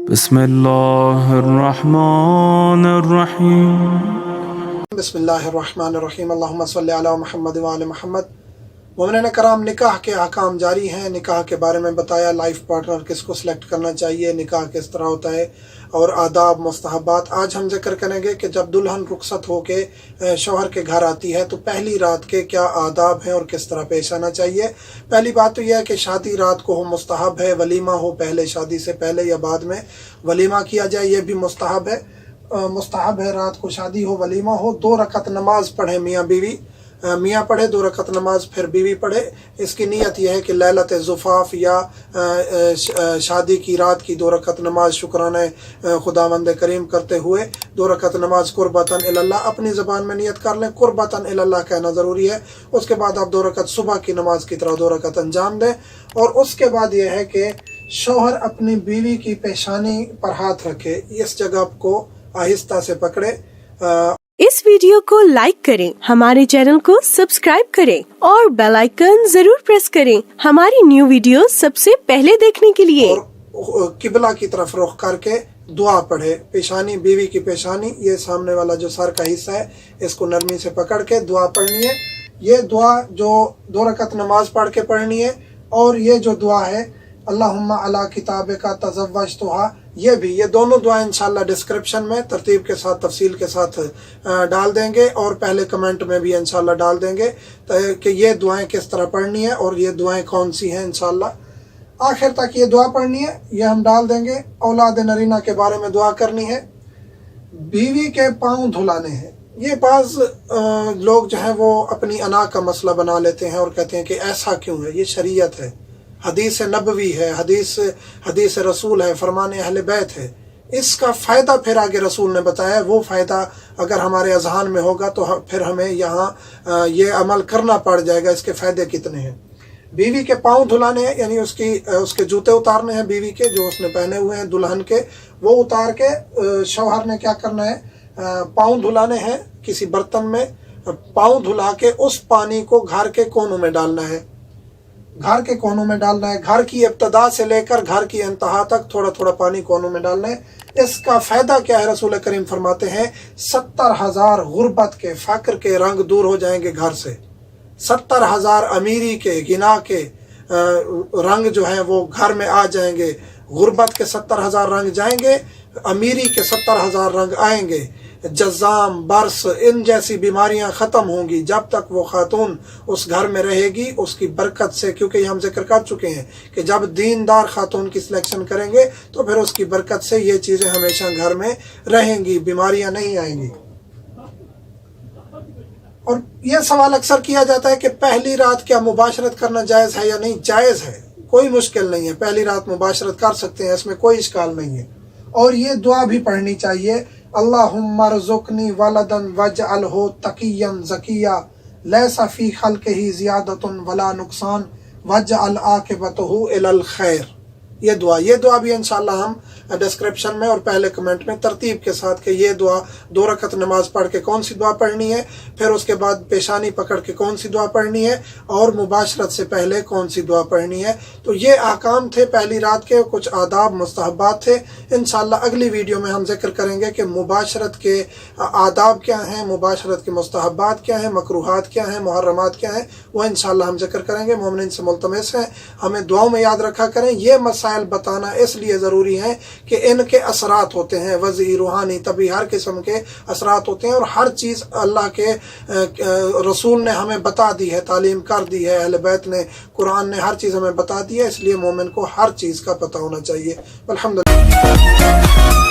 بسم اللہ الرحمن الرحیم بسم اللہ الرحمن الرحیم اللہم صلی علی محمد وعلی محمد۔ مومنین کرام، نکاح کے احکام جاری ہیں۔ نکاح کے بارے میں بتایا، لائف پارٹنر کس کو سلیکٹ کرنا چاہیے، نکاح کس طرح ہوتا ہے اور آداب مستحبات۔ آج ہم ذکر کریں گے کہ جب دلہن رخصت ہو کے شوہر کے گھر آتی ہے تو پہلی رات کے کیا آداب ہیں اور کس طرح پیش آنا چاہیے۔ پہلی بات تو یہ ہے کہ شادی رات کو ہو مستحب ہے، ولیمہ ہو پہلے شادی سے پہلے یا بعد میں ولیمہ کیا جائے، یہ بھی مستحب ہے۔ مستحب ہے رات کو شادی ہو، ولیمہ ہو، 2 رکعت نماز پڑھیں میاں بیوی، میاں پڑھے 2 رکعت نماز، پھر بیوی پڑھے۔ اس کی نیت یہ ہے کہ لیلۃ زفاف یا شادی کی رات کی 2 رکعت نماز شکرانہ خداوند کریم کرتے ہوئے 2 رکعت نماز قربتاً اللہ، اپنی زبان میں نیت کر لیں، قربتاً اللہ کہنا ضروری ہے۔ اس کے بعد آپ 2 رکعت صبح کی نماز کی طرح 2 رکعت انجام دیں، اور اس کے بعد یہ ہے کہ شوہر اپنی بیوی کی پیشانی پر ہاتھ رکھے، اس جگہ کو آہستہ سے پکڑے۔ اس ویڈیو کو لائک کریں، ہمارے چینل کو سبسکرائب کریں اور بیل آئیکن ضرور پریس کریں ہماری نیو ویڈیو سب سے پہلے دیکھنے کے لیے۔ اور قبلہ کی طرف رخ کر کے دعا پڑھے۔ پیشانی، بیوی کی پیشانی، یہ سامنے والا جو سر کا حصہ ہے، اس کو نرمی سے پکڑ کے دعا پڑھنی ہے۔ یہ دعا جو 2 رکعت نماز پڑھ کے پڑھنی ہے، اور یہ جو دعا ہے اللہم علی کتابک تزوجتھا، یہ دونوں دعائیں انشاءاللہ ڈسکرپشن میں ترتیب کے ساتھ تفصیل کے ساتھ ڈال دیں گے، اور پہلے کمنٹ میں بھی انشاءاللہ ڈال دیں گے کہ یہ دعائیں کس طرح پڑھنی ہے اور یہ دعائیں کون سی ہیں۔ انشاءاللہ آخر تک یہ دعا پڑھنی ہے، یہ ہم ڈال دیں گے۔ اولاد نرینہ کے بارے میں دعا کرنی ہے، بیوی کے پاؤں دھلانے ہیں۔ یہ بعض لوگ جو ہیں وہ اپنی انا کا مسئلہ بنا لیتے ہیں اور کہتے ہیں کہ ایسا کیوں ہے، یہ شریعت ہے، حدیث نبوی ہے، حدیث رسول ہے، فرمان اہل بیت ہے۔ اس کا فائدہ پھر آگے رسول نے بتایا ہے، وہ فائدہ اگر ہمارے اذہان میں ہوگا تو پھر ہمیں یہاں یہ عمل کرنا پڑ جائے گا۔ اس کے فائدے کتنے ہیں؟ بیوی کے پاؤں دھلانے ہیں، یعنی اس کے جوتے اتارنے ہیں، بیوی کے جو اس نے پہنے ہوئے ہیں دلہن کے، وہ اتار کے شوہر نے کیا کرنا ہے، پاؤں دھلانے ہیں کسی برتن میں۔ پاؤں دھلا کے اس پانی کو گھر کے کونوں میں ڈالنا ہے، گھر کے کونوں میں ڈالنا ہے۔ گھر کی ابتدا سے لے کر گھر کی انتہا تک تھوڑا تھوڑا پانی کونوں میں ڈالنا ہے۔ اس کا فائدہ کیا ہے؟ رسول کریم فرماتے ہیں 70,000 غربت کے، فقر کے رنگ دور ہو جائیں گے گھر سے۔ 70,000 امیری کے، غنا کے رنگ جو ہیں وہ گھر میں آ جائیں گے۔ غربت کے 70,000 رنگ جائیں گے، امیری کے 70,000 رنگ آئیں گے۔ جزام، برس، ان جیسی بیماریاں ختم ہوں گی جب تک وہ خاتون اس گھر میں رہے گی، اس کی برکت سے۔ کیونکہ یہ ہم ذکر کر چکے ہیں کہ جب دیندار خاتون کی سلیکشن کریں گے تو پھر اس کی برکت سے یہ چیزیں ہمیشہ گھر میں رہیں گی، بیماریاں نہیں آئیں گی۔ اور یہ سوال اکثر کیا جاتا ہے کہ پہلی رات کیا مباشرت کرنا جائز ہے یا نہیں؟ جائز ہے، کوئی مشکل نہیں ہے، پہلی رات مباشرت کر سکتے ہیں، اس میں کوئی اشکال نہیں ہے۔ اور یہ دعا بھی پڑھنی چاہیے، اللہم ارزقنی ولدا واجعلہ تقیا زکیا لیس فی خلقہ زیادۃ ولا نقصان واجعل عاقبتہ الی الخیر۔ یہ دعا بھی انشاءاللہ ہم ڈسکرپشن میں اور پہلے کمنٹ میں ترتیب کے ساتھ کہ یہ دعا 2 رکعت نماز پڑھ کے کون سی دعا پڑھنی ہے، پھر اس کے بعد پیشانی پکڑ کے کون سی دعا پڑھنی ہے، اور مباشرت سے پہلے کون سی دعا پڑھنی ہے۔ تو یہ احکام تھے پہلی رات کے، کچھ آداب مستحبات تھے۔ انشاءاللہ اگلی ویڈیو میں ہم ذکر کریں گے کہ مباشرت کے آداب کیا ہیں، مباشرت کے مستحبات کیا ہیں، مکروہات کیا ہیں، محرمات کیا ہیں، وہ انشاءاللہ ہم ذکر کریں گے۔ مومنین سے ملتمس ہیں ہمیں دعاؤں میں یاد رکھا کریں۔ یہ مسائل بتانا اس لیے ضروری ہے کہ ان کے اثرات ہوتے ہیں، وضعی، روحانی، طبی، ہر قسم کے اثرات ہوتے ہیں، اور ہر چیز اللہ کے رسول نے ہمیں بتا دی ہے، تعلیم کر دی ہے، اہل بیت نے، قرآن نے ہر چیز ہمیں بتا دی ہے۔ اس لیے مومن کو ہر چیز کا پتہ ہونا چاہیے۔ الحمدللہ۔